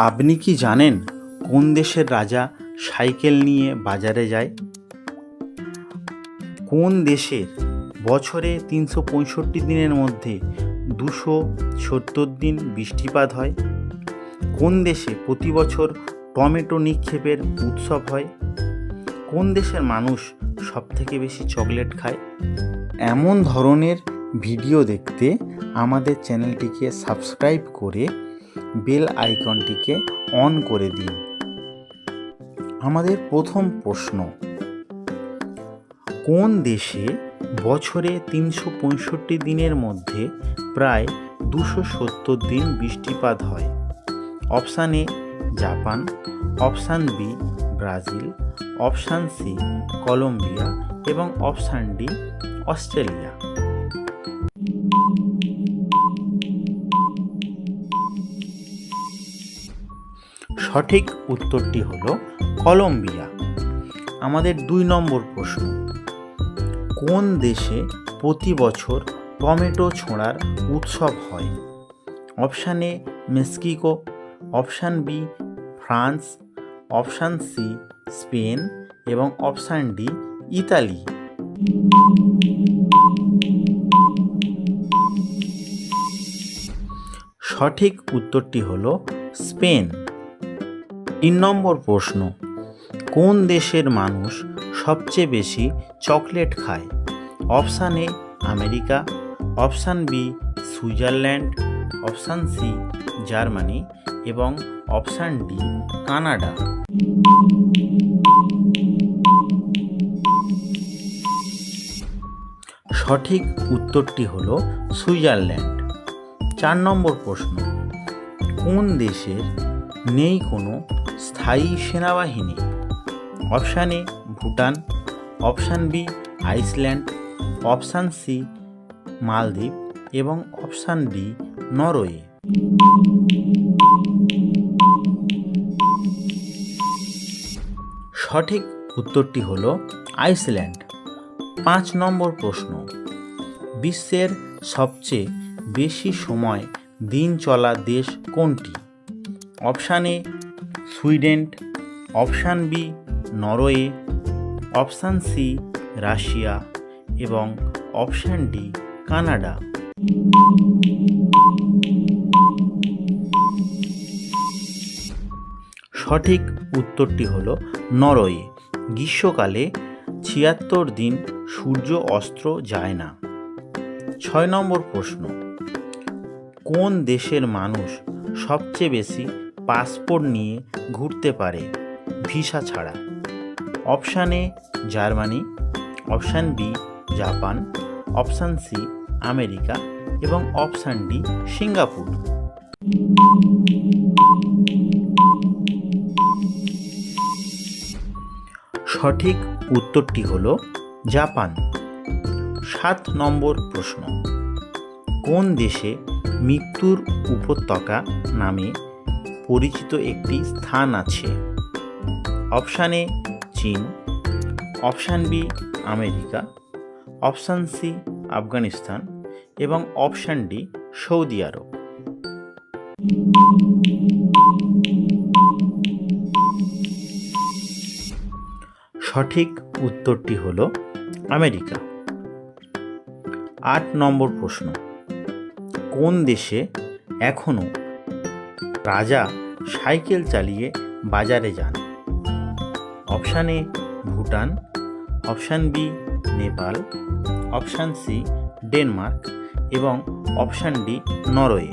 আপনি কি জানেন কোন দেশের রাজা সাইকেল নিয়ে বাজারে যায়? কোন দেশের বছরে ৩৬৫ দিনের মধ্যে ২৭০ দিন বৃষ্টিপাত হয়? কোন দেশে প্রতি বছর টমেটো নিক্ষেপের উৎসব হয়? কোন দেশের মানুষ সবথেকে বেশি চকলেট খায়? এমন ধরনের ভিডিও দেখতে আমাদের চ্যানেলটিকে সাবস্ক্রাইব করে বেল আইকনটিকে অন করে দিন। আমাদের প্রথম প্রশ্ন, কোন দেশে বছরে ৩৬৫ দিনের মধ্যে প্রায় ২৭০ দিন বৃষ্টিপাত হয়? Option A Japan, option B Brazil, option C Colombia এবং অপশান ডি অস্ট্রেলিয়া। সঠিক উত্তরটি হলো কলম্বিয়া। আমাদের ২ নম্বর প্রশ্ন, কোন দেশে প্রতি বছর টমেটো ছোঁড়ার উৎসব হয়? Option A Mexico, option B France, option C Spain এবং অপশান ডি ইতালি। সঠিক উত্তরটি হলো স্পেন। ৩ নম্বর প্রশ্ন, কোন দেশের মানুষ সবচেয়ে বেশি চকলেট খায়? Option A America, option B Switzerland, option C Germany এবং অপশান ডি কানাডা। সঠিক উত্তরটি হলো সুইজারল্যান্ড। ৪ নম্বর প্রশ্ন, কোন দেশের নেই কোনো স্থায়ী সেনাবাহিনী? Option A Bhutan, option B Iceland, option C মালদ্বীপ এবং অপশান ডি নরওয়ে। সঠিক উত্তরটি হলো আইসল্যান্ড। ৫ নম্বর প্রশ্ন, বিশ্বের সবচেয়ে বেশি সময় দিন চলা দেশ কোনটি? Option A Sweden, option B Norway, option C Russia এবং অপশান ডি কানাডা। সঠিক উত্তরটি হলো নরওয়ে। গ্রীষ্মকালে ৭৬ দিন সূর্য অস্ত যায় না। ৬ নম্বর প্রশ্ন, কোন দেশের মানুষ সবচেয়ে বেশি পাসপোর্ট নিয়ে ঘুরতে পারে ভিসা ছাড়া? Option A Germany, option B Japan, option C America এবং অপশান ডি সিঙ্গাপুর। সঠিক উত্তরটি হলো জাপান। ৭ নম্বর প্রশ্ন, কোন দেশে মৃত্যুর উপত্যকা নামে পরিচিত একটি স্থান আছে? অপশান এ চীন, option B America, option C Afghanistan এবং অপশান ডি সৌদি আরব। সঠিক উত্তরটি হলো আমেরিকা। ৮ নম্বর প্রশ্ন, কোন দেশে এখনো রাজা সাইকেল চালিয়ে বাজারে যান? Option A Bhutan, option B Nepal, option C Denmark এবং অপশান ডি নরওয়ে।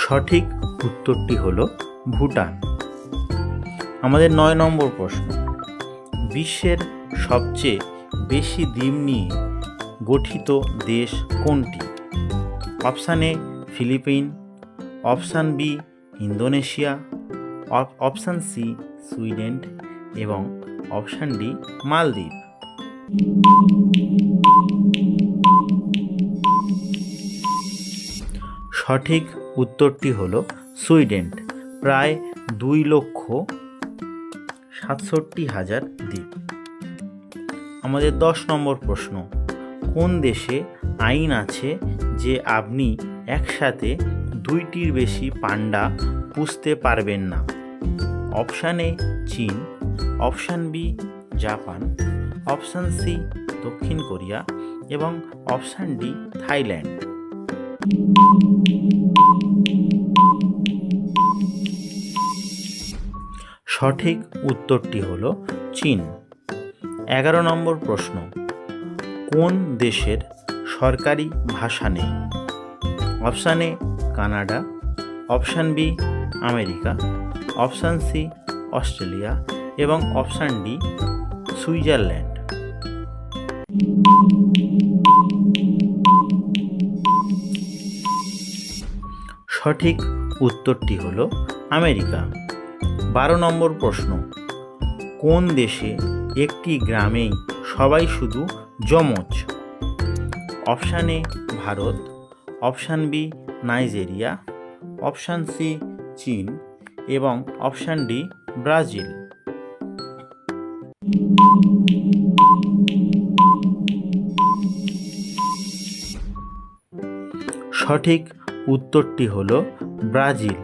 সঠিক উত্তরটি হলো ভুটান। আমাদের ৯ নম্বর প্রশ্ন, বিশ্বের সবচেয়ে বেশি দ্বীপ নিয়ে গঠিত দেশ কোনটি? Option A Philippine, option B Indonesia, option C Sweden এবং অপশান ডি মালদ্বীপ। সঠিক উত্তরটি হলো সুইডেন। প্রায় ২,৬৭,০০০ দ্বীপ। আমাদের ১০ নম্বর প্রশ্ন, কোন দেশে আইন আছে যে আপনি একসাথে 2টির বেশি পান্ডা পুষতে পারবেন না? অপশান এ চীন, option B Japan, option C দক্ষিণ কোরিয়া এবং অপশান ডি থাইল্যান্ড। সঠিক উত্তরটি হলো চীন। 11 নম্বর প্রশ্ন, কোন দেশের সরকারি ভাষা নেই? Option A Canada, option B America, option C Australia এবং অপশান ডি সুইজারল্যান্ড। সঠিক উত্তরটি হলো আমেরিকা। 12 নম্বর প্রশ্ন, কোন দেশে একটি গ্রামেই সবাই শুধু যমজ? Option A Bharat, option B Nigeria, option C চীন এবং অপশান ডি ব্রাজিল। সঠিক উত্তরটি হলো ব্রাজিল।